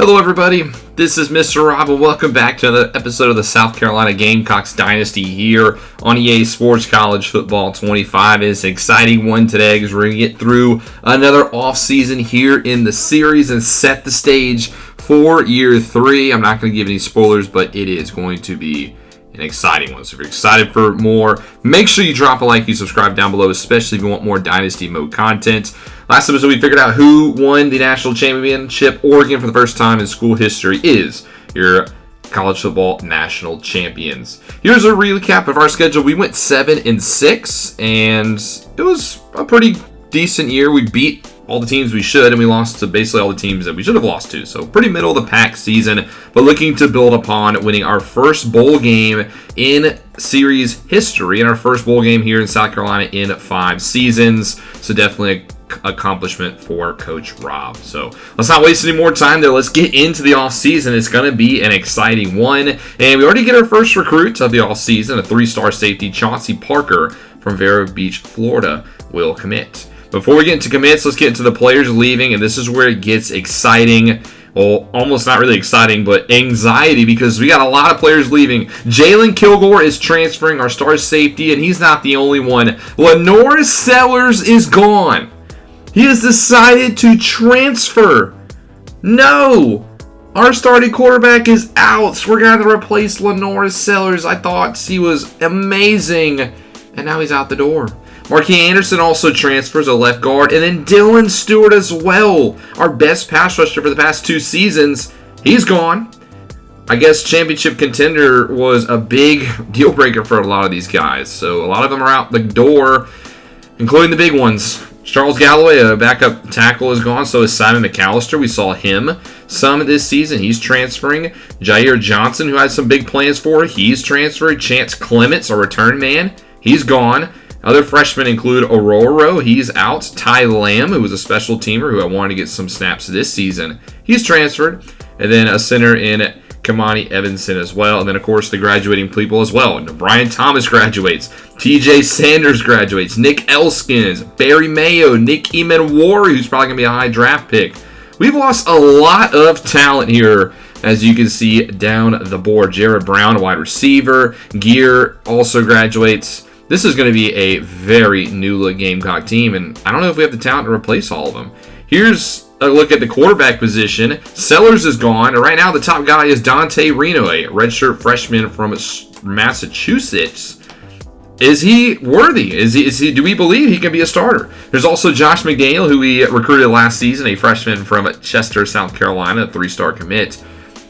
Hello everybody, this is Mr. Rob and welcome back to another episode of the South Carolina Gamecocks Dynasty here on EA Sports College Football 25. It's an exciting one today because we're going to get through another offseason here in the series and set the stage for year 3. I'm not going to give any spoilers, but it is going to be an exciting one. So if you're excited for more, make sure you drop a like, you subscribe down below, especially if you want more Dynasty Mode content. Last episode, we figured out who won the national championship. Oregon, for the first time in school history, is your college football national champions. Here's a recap of our schedule. We went 7-6, and it was a pretty decent year. We beat all the teams we should, and we lost to basically all the teams that we should have lost to. So pretty middle of the pack season, but looking to build upon winning our first bowl game in series history, and our first bowl game here in South Carolina in 5 seasons. So definitely accomplishment for Coach Rob. So let's not waste any more time there. Let's get into the offseason. It's going to be an exciting one. And we already get our first recruit of the offseason, a 3-star safety, Chauncey Parker from Vero Beach, Florida, will commit. Before we get into commits, let's get into the players leaving, and this is where it gets exciting. Well, almost not really exciting, but anxiety, because we got a lot of players leaving. Jalen Kilgore is transferring, our star safety, and he's not the only one. Lenore Sellers is gone. He has decided to transfer. No! Our starting quarterback is out. So we're going to replace Lenore Sellers. I thought he was amazing. And now he's out the door. Marquis Anderson also transfers a left guard. And then Dylan Stewart as well. Our best pass rusher for the past 2 seasons. He's gone. I guess championship contender was a big deal breaker for a lot of these guys. So a lot of them are out the door, including the big ones. Charles Galloway, a backup tackle, is gone. So is Simon McAllister. We saw him some this season. He's transferring. Jair Johnson, who had some big plans for, he's transferred. Chance Clements, a return man, he's gone. Other freshmen include Ororo, he's out. Ty Lamb, who was a special teamer who I wanted to get some snaps this season, he's transferred. And then a center in Kamani Evanson as well. And then, of course, the graduating people as well. Brian Thomas graduates. TJ Sanders graduates. Nick Elskins. Barry Mayo. Nick Emanwari, who's probably going to be a high draft pick. We've lost a lot of talent here, as you can see down the board. Jared Brown, a wide receiver. Gear also graduates. This is going to be a very new-look Gamecock team, and I don't know if we have the talent to replace all of them. Here's a look at the quarterback position. Sellers is gone, and right now the top guy is Dante Reno, a redshirt freshman from Massachusetts. Is he worthy? Is he? Do we believe he can be a starter? There's also Josh McDaniel, who we recruited last season, a freshman from Chester, South Carolina, a 3-star commit.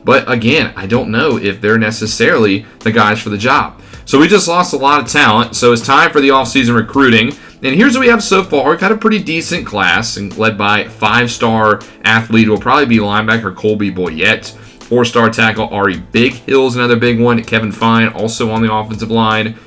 But again, I don't know if they're necessarily the guys for the job. So we just lost a lot of talent, so it's time for the offseason recruiting. And here's what we have so far. We've had a pretty decent class, and led by 5-star athlete who will probably be linebacker Colby Boyette. 4-star tackle Ari Big Hill's another big one. Kevin Fine also on the offensive line.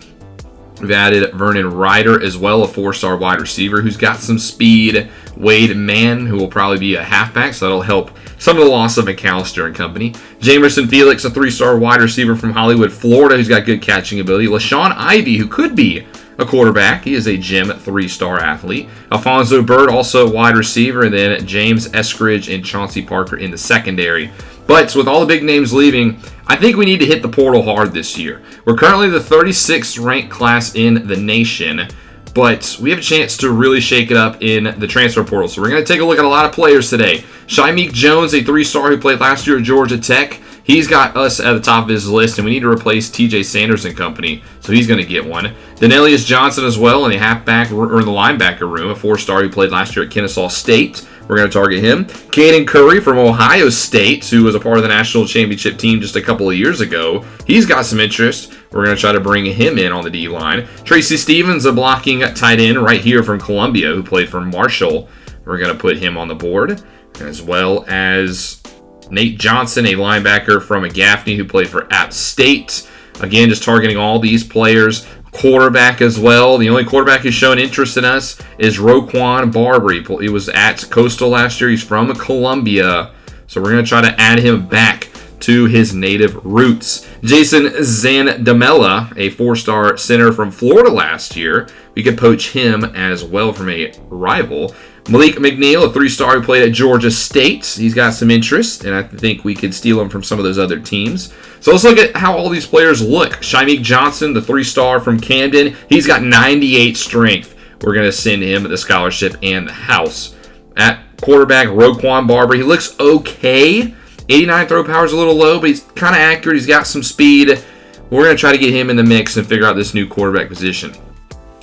We've added Vernon Ryder as well, a 4-star wide receiver who's got some speed. Wade Mann, who will probably be a halfback, so that'll help some of the loss of McAllister and company. Jamerson Felix, a 3-star wide receiver from Hollywood, Florida, who's got good catching ability. LaShawn Ivy, who could be a quarterback. He is a gym 3-star athlete. Alfonso Bird, also a wide receiver. And then James Eskridge and Chauncey Parker in the secondary. But with all the big names leaving, I think we need to hit the portal hard this year. We're currently the 36th ranked class in the nation, but we have a chance to really shake it up in the transfer portal. So we're going to take a look at a lot of players today. Shameik Jones, a 3-star who played last year at Georgia Tech. He's got us at the top of his list, and we need to replace TJ Sanders and company, so he's going to get one. Denelius Johnson as well in the halfback or in the linebacker room, a 4-star who played last year at Kennesaw State. We're going to target him. Caden Curry from Ohio State, who was a part of the national championship team just a couple of years ago. He's got some interest. We're going to try to bring him in on the D-line. Tracy Stevens, a blocking tight end right here from Columbia, who played for Marshall. We're going to put him on the board, as well as Nate Johnson, a linebacker from Gaffney, who played for App State. Again, just targeting all these players. Quarterback as well. The only quarterback who's shown interest in us is Roquan Barber. He was at Coastal last year. He's from Columbia. So we're going to try to add him back to his native roots. Jason Zandamela, a 4-star center from Florida last year. We could poach him as well from a rival. Malik McNeil, a 3-star who played at Georgia State. He's got some interest, and I think we could steal him from some of those other teams. So let's look at how all these players look. Shameik Johnson, the 3-star from Camden. He's got 98 strength. We're going to send him the scholarship and the house. At quarterback, Roquan Barber. He looks okay. 89 throw power is a little low, but he's kind of accurate. He's got some speed. We're going to try to get him in the mix and figure out this new quarterback position.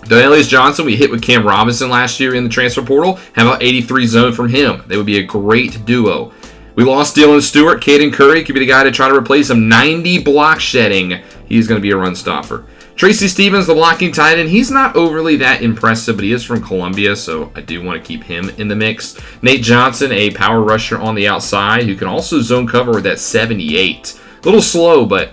Donelius Johnson, we hit with Cam Robinson last year in the transfer portal. How about 83 zone from him? They would be a great duo. We lost Dylan Stewart. Caden Curry could be the guy to try to replace him. 90 block shedding. He's going to be a run stopper. Tracy Stevens, the blocking tight end. He's not overly that impressive, but he is from Columbia, so I do want to keep him in the mix. Nate Johnson, a power rusher on the outside who can also zone cover with that 78. A little slow, but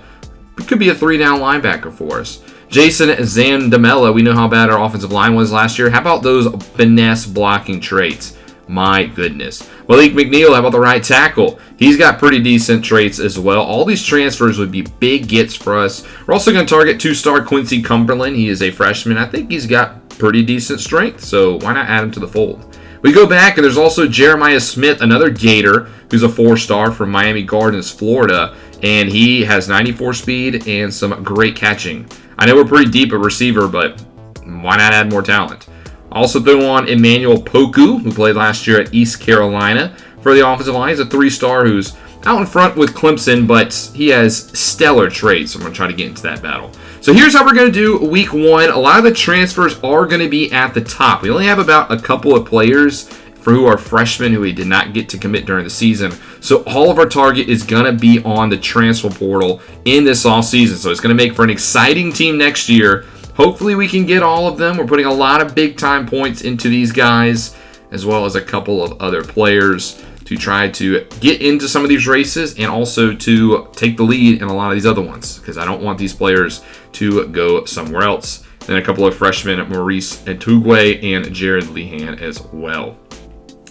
it could be a 3-down linebacker for us. Jason Zandamela, we know how bad our offensive line was last year. How about those finesse blocking traits? My goodness. Malik McNeil, how about the right tackle? He's got pretty decent traits as well. All these transfers would be big gets for us. We're also going to target 2-star Quincy Cumberland. He is a freshman. I think he's got pretty decent strength, so why not add him to the fold? We go back, and there's also Jeremiah Smith, another Gator, who's a 4-star from Miami Gardens, Florida, and he has 94 speed and some great catching. I know we're pretty deep at receiver, but why not add more talent? Also throw on Emmanuel Poku, who played last year at East Carolina for the offensive line. He's a 3-star who's out in front with Clemson, but he has stellar traits. So I'm going to try to get into that battle. So here's how we're going to do week 1. A lot of the transfers are going to be at the top. We only have about a couple of players for who are freshmen who we did not get to commit during the season. So all of our target is going to be on the transfer portal in this offseason. So it's going to make for an exciting team next year. Hopefully we can get all of them. We're putting a lot of big-time points into these guys, as well as a couple of other players to try to get into some of these races and also to take the lead in a lot of these other ones, because I don't want these players to go somewhere else. Then a couple of freshmen, Maurice Etugwe and Jared Lehan as well.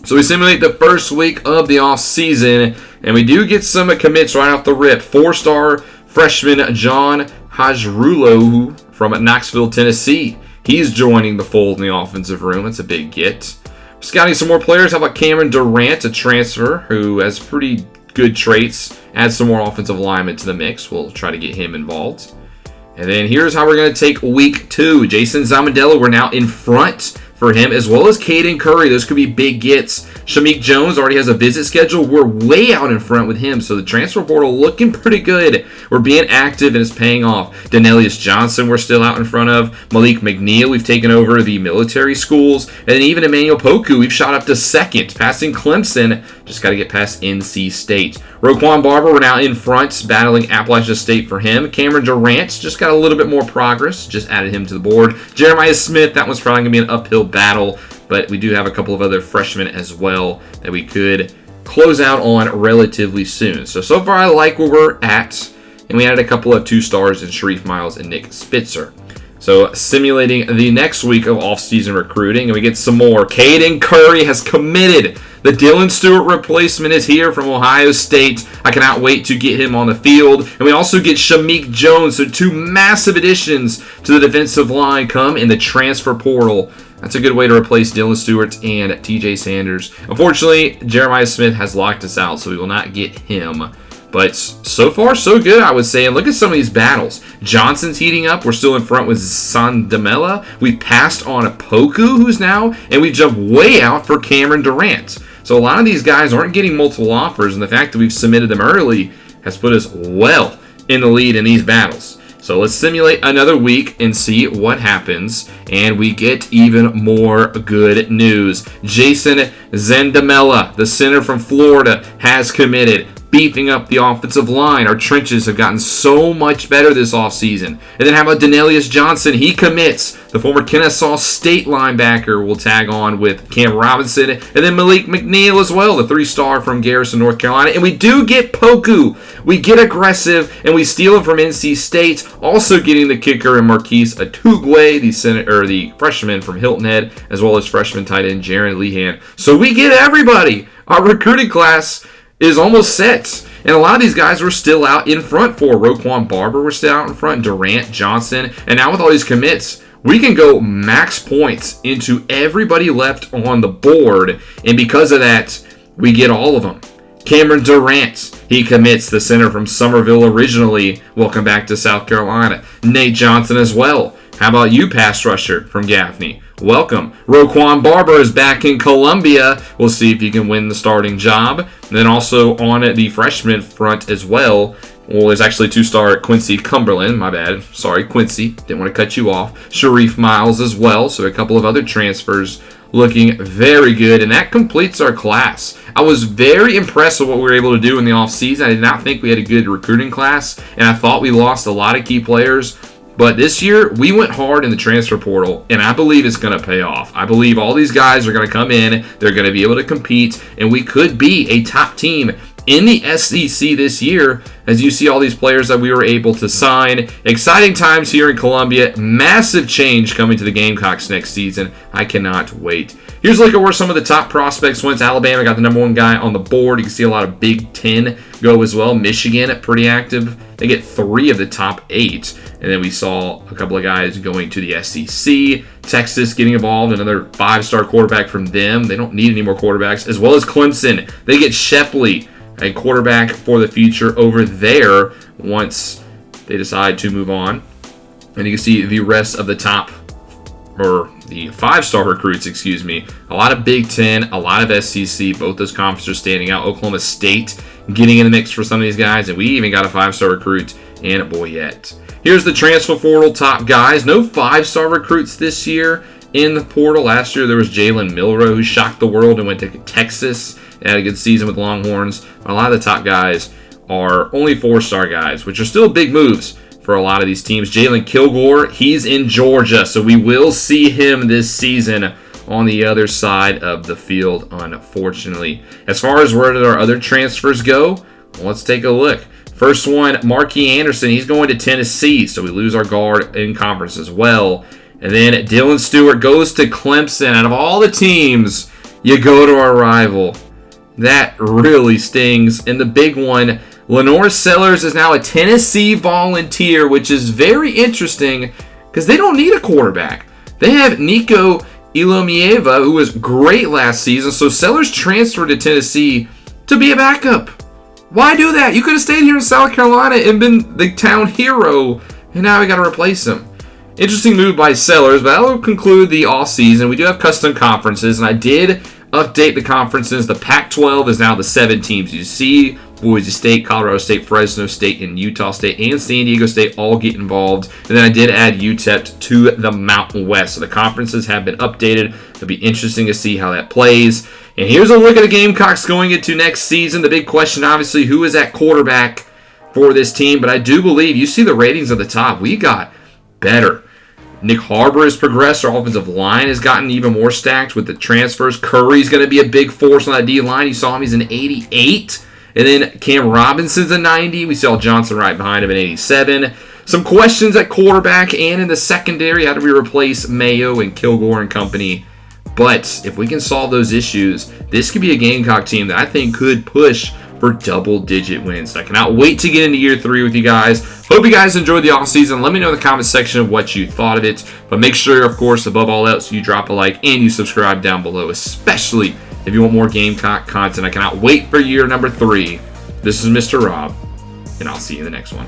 So we simulate the first week of the offseason, and we do get some commits right off the rip. 4-star freshman John Hajrulo from Knoxville, Tennessee. He's joining the fold in the offensive room. It's a big get. Scouting some more players. How about Cameron Durant, a transfer who has pretty good traits. Add some more offensive linemen to the mix. We'll try to get him involved. And then here's how we're going to take week 2. Jason Zamandela, we're now in front for him, as well as Caden Curry. Those could be big gets. Shameik Jones already has a visit schedule. We're way out in front with him, so the transfer portal looking pretty good. We're being active, and it's paying off. Donelius Johnson we're still out in front of. Malik McNeil, we've taken over the military schools. And then even Emmanuel Poku, we've shot up to 2nd, passing Clemson. Just got to get past NC State. Roquan Barber, we're now in front, battling Appalachia State for him. Cameron Durant just got a little bit more progress. Just added him to the board. Jeremiah Smith, that one's probably going to be an uphill battle, but we do have a couple of other freshmen as well that we could close out on relatively soon. So far I like where we're at, and we added a couple of 2-stars in Sharif Miles and Nick Spitzer. So simulating the next week of off-season recruiting, and we get some more. Caden Curry has committed. The Dylan Stewart replacement is here from Ohio State. I cannot wait to get him on the field. And we also get Shameik Jones. So 2 massive additions to the defensive line come in the transfer portal. That's a good way to replace Dylan Stewart and TJ Sanders. Unfortunately, Jeremiah Smith has locked us out, so we will not get him. But so far, so good, I would say. And look at some of these battles. Johnson's heating up. We're still in front with Sandamela. We passed on a Poku, who's now, and we jumped way out for Cameron Durant. So a lot of these guys aren't getting multiple offers, and the fact that we've submitted them early has put us well in the lead in these battles. So let's simulate another week and see what happens. And we get even more good news. Jason Zandamela, the center from Florida, has committed, beefing up the offensive line. Our trenches have gotten so much better this offseason. And then how about Donelius Johnson? He commits. The former Kennesaw State linebacker will tag on with Cam Robinson. And then Malik McNeil as well, the 3-star from Garrison, North Carolina. And we do get Poku. We get aggressive, and we steal him from NC State. Also getting the kicker in Marquise Atugwe, the freshman from Hilton Head, as well as freshman tight end Jared Lehan. So we get everybody. Our recruiting class is almost set. And a lot of these guys were still out in front for. Roquan Barber, we're still out in front. Durant, Johnson. And now with all these commits, we can go max points into everybody left on the board, and because of that, we get all of them. Cameron Durant, he commits, the center from Somerville originally. Welcome back to South Carolina. Nate Johnson as well. How about you, pass rusher from Gaffney? Welcome. Roquan Barber is back in Columbia. We'll see if he can win the starting job. And then also on the freshman front as well. Well, there's actually 2-star Quincy Cumberland. My bad. Sorry, Quincy. Didn't want to cut you off. Sharif Miles as well. So a couple of other transfers looking very good. And that completes our class. I was very impressed with what we were able to do in the offseason. I did not think we had a good recruiting class. And I thought we lost a lot of key players. But this year, we went hard in the transfer portal, and I believe it's going to pay off. I believe all these guys are going to come in, they're going to be able to compete, and we could be a top team in the SEC this year, as you see all these players that we were able to sign. Exciting times here in Columbia. Massive change coming to the Gamecocks next season. I cannot wait. Here's a look at where some of the top prospects went. Alabama got the number 1 guy on the board. You can see a lot of Big Ten go as well. Michigan, pretty active. They get 3 of the top 8. And then we saw a couple of guys going to the SEC. Texas getting involved. Another 5-star quarterback from them. They don't need any more quarterbacks. As well as Clemson. They get Shepley, a quarterback for the future over there once they decide to move on. And you can see the rest of the top, or the 5-star recruits, excuse me. A lot of Big Ten, a lot of SEC. Both those conferences are standing out. Oklahoma State getting in the mix for some of these guys. And we even got a 5-star recruit in Boyette. Here's the transfer portal top guys. No 5-star recruits this year in the portal. Last year there was Jalen Milroe, who shocked the world and went to Texas. Had a good season with Longhorns. A lot of the top guys are only 4-star guys, which are still big moves for a lot of these teams. Jalen Kilgore, he's in Georgia, so we will see him this season on the other side of the field, unfortunately. As far as where did our other transfers go, well, let's take a look. First one, Marquis Anderson, he's going to Tennessee, so we lose our guard in conference as well. And then Dylan Stewart goes to Clemson. Out of all the teams, you go to our rival. That really stings. And the big one, Lenore Sellers is now a Tennessee Volunteer, which is very interesting because they don't need a quarterback. They have Nico Ilomieva, who was great last season. So Sellers transferred to Tennessee to be a backup. Why do that? You could have stayed here in South Carolina and been the town hero, and now we got to replace him. Interesting move by Sellers, but that will conclude the offseason. We do have custom conferences, and I did update the conferences. The Pac-12 is now the 7 teams. You see Boise State, Colorado State, Fresno State, and Utah State, and San Diego State all get involved. And then I did add UTEP to the Mountain West. So the conferences have been updated. It'll be interesting to see how that plays. And here's a look at the Gamecocks going into next season. The big question, obviously, who is at quarterback for this team? But I do believe, you see the ratings at the top, we got better. Nick Harbor has progressed. Our offensive line has gotten even more stacked with the transfers. Curry's going to be a big force on that D-line. You saw him, he's an 88. And then Cam Robinson's a 90. We saw Johnson right behind him, an 87. Some questions at quarterback and in the secondary. How do we replace Mayo and Kilgore and company? But if we can solve those issues, this could be a Gamecock team that I think could push for double-digit wins. I cannot wait to get into year 3 with you guys. Hope you guys enjoyed the offseason. Let me know in the comment section what you thought of it. But make sure, of course, above all else, you drop a like and you subscribe down below, especially if you want more Gamecock content. I cannot wait for year number 3. This is Mr. Rob, and I'll see you in the next one.